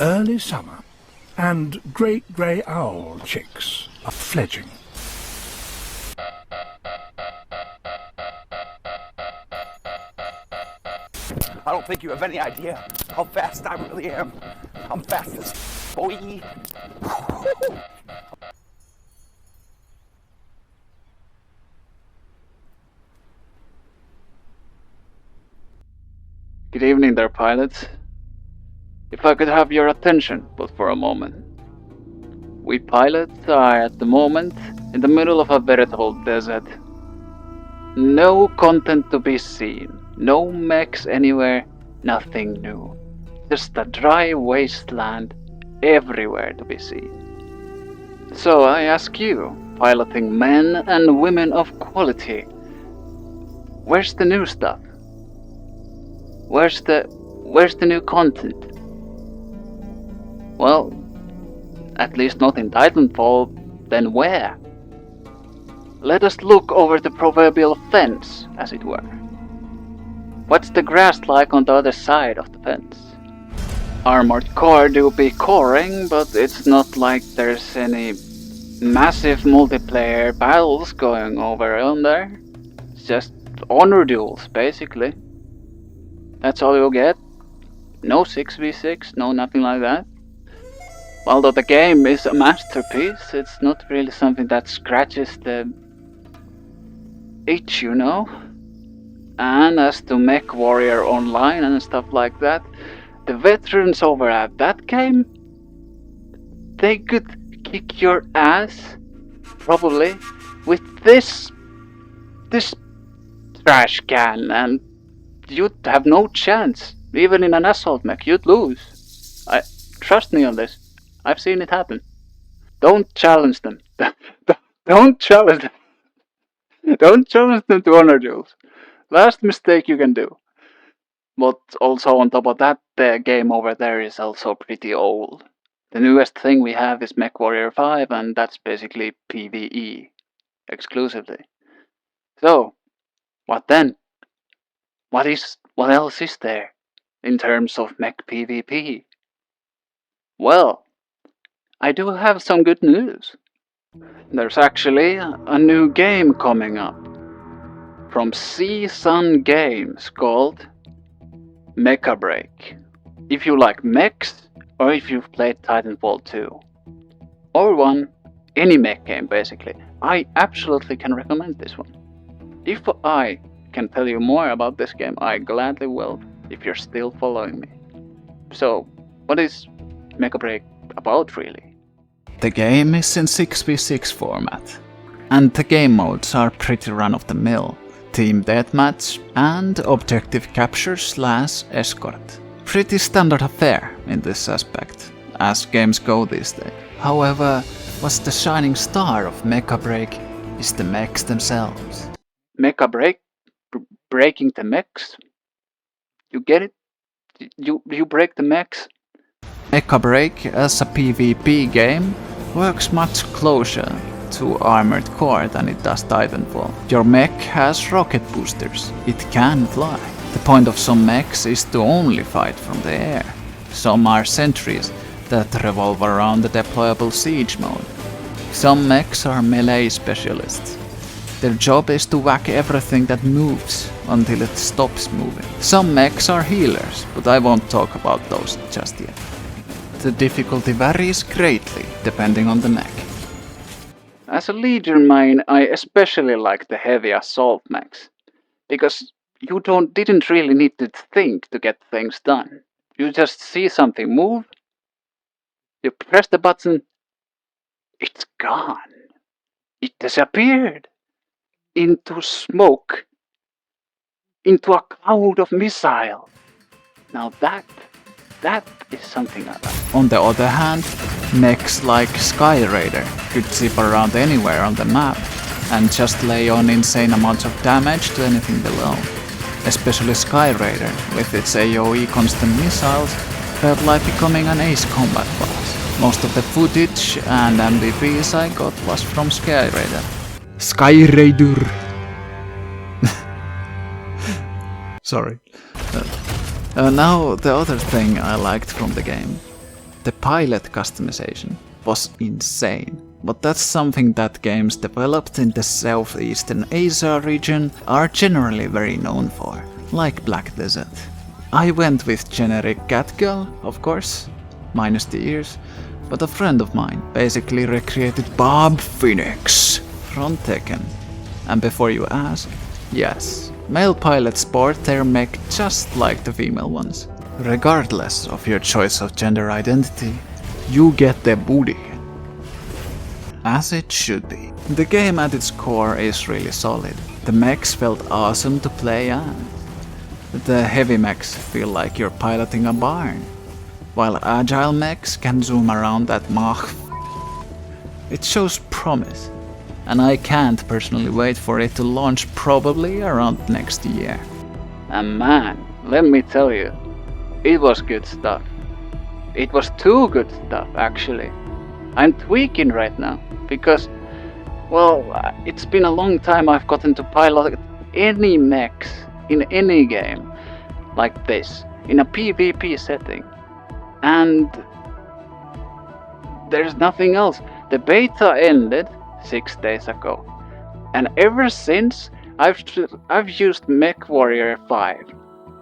early summer, and great grey owl chicks are fledging. I don't think you have any idea how fast I really am. I'm fast as boy. Good evening there, pilots. If I could have your attention but for a moment. We pilots are at the moment in the middle of a veritable desert. No content to be seen, no mechs anywhere, nothing new. Just a dry wasteland everywhere to be seen. So I ask you, piloting men and women of quality, where's the new stuff? Where's the new content? Well, at least not in Titanfall, then where? Let us look over the proverbial fence, as it were. What's the grass like on the other side of the fence? Armored core do be coring, but it's not like there's any massive multiplayer battles going over on there. It's just honor duels, basically. That's all you'll get. No 6v6, no nothing like that. Although the game is a masterpiece, it's not really something that scratches the itch, you know? And as to Mech Warrior Online and stuff like that, the veterans over at that game, they could kick your ass, probably, with this trash can, and you'd have no chance. Even in an assault mech, you'd lose. Trust me on this. I've seen it happen. Don't challenge them. Don't challenge them. Don't challenge them to honor duels. Last mistake you can do. But also on top of that, the game over there is also pretty old. The newest thing we have is Mech Warrior 5, and that's basically PvE exclusively. So, what then? What else is there in terms of Mech PvP? Well, I do have some good news. There's actually a new game coming up from Seasun Games called Mecha BREAK. If you like mechs, or if you've played Titanfall 2, or any mech game basically, I absolutely can recommend this one. If I can tell you more about this game, I gladly will, if you're still following me. So, what is Mecha BREAK about really? The game is in 6v6 format, and the game modes are pretty run-of-the-mill. Team deathmatch and objective capture / escort. Pretty standard affair in this aspect, as games go these days. However, what's the shining star of Mecha BREAK is the mechs themselves. Mecha BREAK? Breaking the mechs? You get it? You break the mechs? Mecha BREAK as a PvP game works much closer to Armored Core than it does Titanfall. Your mech has rocket boosters. It can fly. The point of some mechs is to only fight from the air. Some are sentries that revolve around the deployable siege mode. Some mechs are melee specialists. Their job is to whack everything that moves until it stops moving. Some mechs are healers, but I won't talk about those just yet. The difficulty varies greatly depending on the mech. As a Legion main, I especially like the heavy assault mechs, because you didn't really need to think to get things done. You just see something move, you press the button, it's gone. It disappeared into smoke, into a cloud of missiles. Now that is something I like. On the other hand, mechs like Sky Raider could zip around anywhere on the map and just lay on insane amounts of damage to anything below. Especially Sky Raider, with its AoE constant missiles, felt like becoming an ace combat boss. Most of the footage and MVPs I got was from Sky Raider. Sky Raider! Sorry. Now the other thing I liked from the game. The pilot customization was insane. But that's something that games developed in the Southeastern Asia region are generally very known for, like Black Desert. I went with generic Catgirl, of course, minus the ears, but a friend of mine basically recreated Bob Phoenix from Tekken. And before you ask, yes, male pilots sport their mech just like the female ones. Regardless of your choice of gender identity, you get the booty. As it should be. The game at its core is really solid. The mechs felt awesome to play as. The heavy mechs feel like you're piloting a barn, while agile mechs can zoom around at Mach. It shows promise, and I can't personally wait for it to launch probably around next year. And man, let me tell you, it was good stuff. It was too good stuff, actually. I'm tweaking right now, because, well, it's been a long time I've gotten to pilot any mechs in any game like this, in a PvP setting. And there's nothing else. The beta ended 6 days ago, and ever since I've used Mech Warrior 5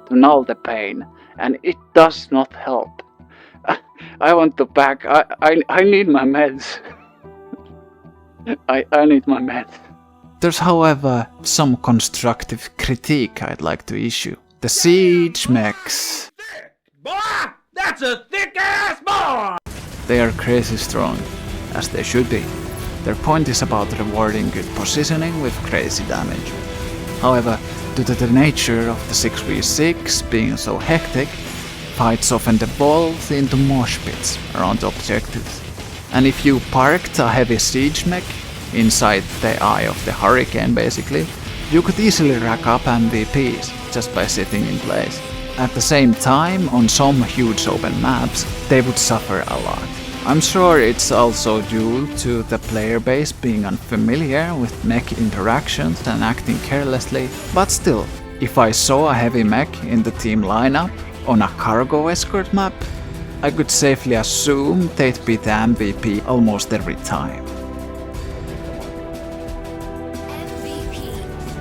to null the pain, and it does not help. I want to back. I need my meds. I need my meds. There's however some constructive critique I'd like to issue. The siege mechs. Boy, that's a thick ass boy! They are crazy strong, as they should be. Their point is about rewarding good positioning with crazy damage. However, due to the nature of the 6v6 being so hectic, fights often devolve into mosh pits around objectives. And if you parked a heavy siege mech inside the eye of the hurricane basically, you could easily rack up MVPs just by sitting in place. At the same time, on some huge open maps, they would suffer a lot. I'm sure it's also due to the player base being unfamiliar with mech interactions and acting carelessly, but still, if I saw a heavy mech in the team lineup on a cargo escort map, I could safely assume they'd be the MVP almost every time.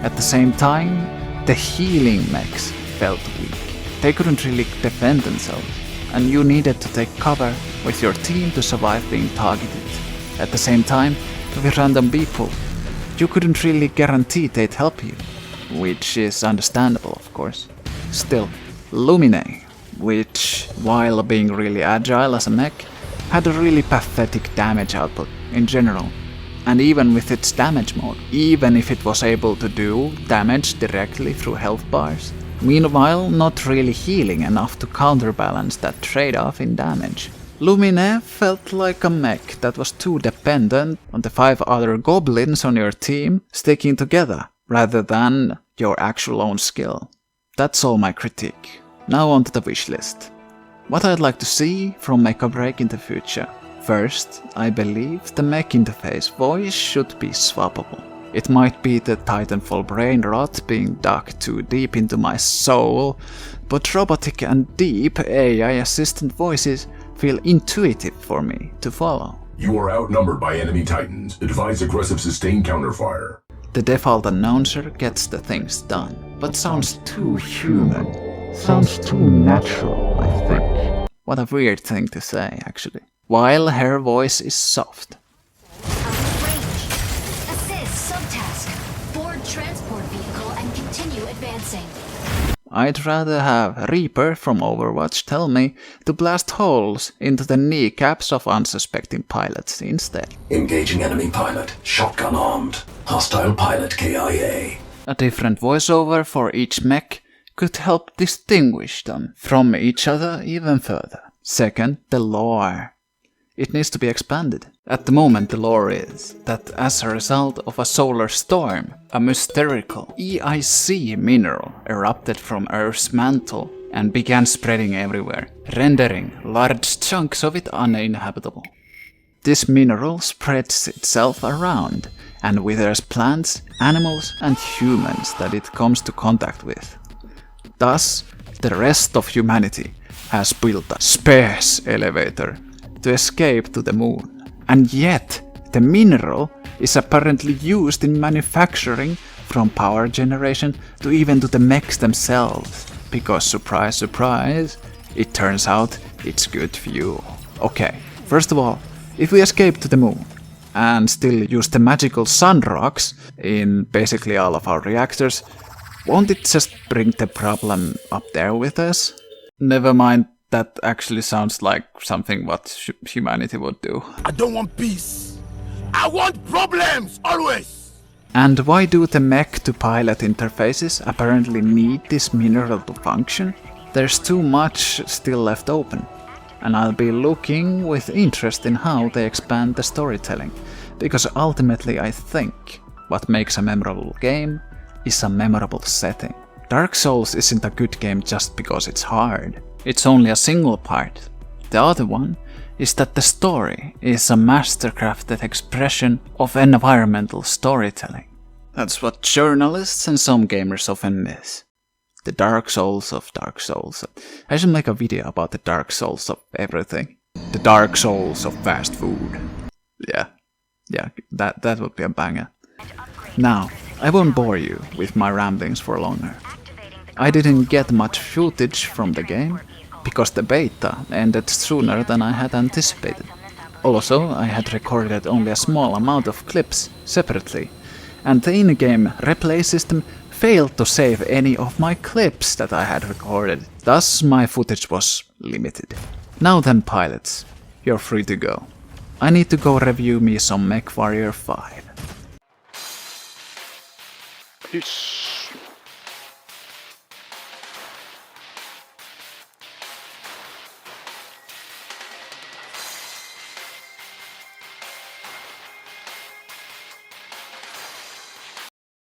At the same time, the healing mechs felt weak. They couldn't really defend themselves, and you needed to take cover with your team to survive being targeted. At the same time, with random people, you couldn't really guarantee they'd help you, which is understandable of course. Still, Lumine, which, while being really agile as a mech, had a really pathetic damage output in general. And even with its damage mode, even if it was able to do damage directly through health bars, meanwhile not really healing enough to counterbalance that trade-off in damage. Lumine felt like a mech that was too dependent on the 5 other goblins on your team sticking together, rather than your actual own skill. That's all my critique. Now on to the wishlist. What I'd like to see from Mecha BREAK in the future. First, I believe the mech interface voice should be swappable. It might be the Titanfall brain rot being dug too deep into my soul, but robotic and deep AI assistant voices feel intuitive for me to follow. You are outnumbered by enemy titans. Advise aggressive sustained counterfire. The default announcer gets the things done, but sounds too human. Sounds too natural, I think. What a weird thing to say, actually. While her voice is soft. Assist subtask. Board transport vehicle and continue advancing. I'd rather have Reaper from Overwatch tell me to blast holes into the kneecaps of unsuspecting pilots instead. Engaging enemy pilot, shotgun armed. Hostile pilot KIA. A different voiceover for each mech could help distinguish them from each other even further. Second, the lore. It needs to be expanded. At the moment the lore is that as a result of a solar storm, a mysterical EIC mineral erupted from Earth's mantle and began spreading everywhere, rendering large chunks of it uninhabitable. This mineral spreads itself around and withers plants, animals and humans that it comes to contact with. Thus, the rest of humanity has built a space elevator to escape to the moon. And yet, the mineral is apparently used in manufacturing, from power generation to even to the mechs themselves. Because surprise, surprise, it turns out it's good fuel. Okay, first of all, if we escape to the moon and still use the magical sun rocks in basically all of our reactors, won't it just bring the problem up there with us? Never mind, that actually sounds like something what humanity would do. I don't want peace. I want problems, always! And why do the mech to pilot interfaces apparently need this mineral to function? There's too much still left open, and I'll be looking with interest in how they expand the storytelling, because ultimately I think what makes a memorable game is a memorable setting. Dark Souls isn't a good game just because it's hard. It's only a single part. The other one is that the story is a mastercrafted expression of environmental storytelling. That's what journalists and some gamers often miss. The Dark Souls of Dark Souls. I should make a video about the Dark Souls of everything. The Dark Souls of fast food. Yeah, that would be a banger. Now, I won't bore you with my ramblings for longer. I didn't get much footage from the game, because the beta ended sooner than I had anticipated. Also, I had recorded only a small amount of clips separately, and the in-game replay system failed to save any of my clips that I had recorded, thus my footage was limited. Now then, pilots, you're free to go. I need to go review me some MechWarrior 5. Peace.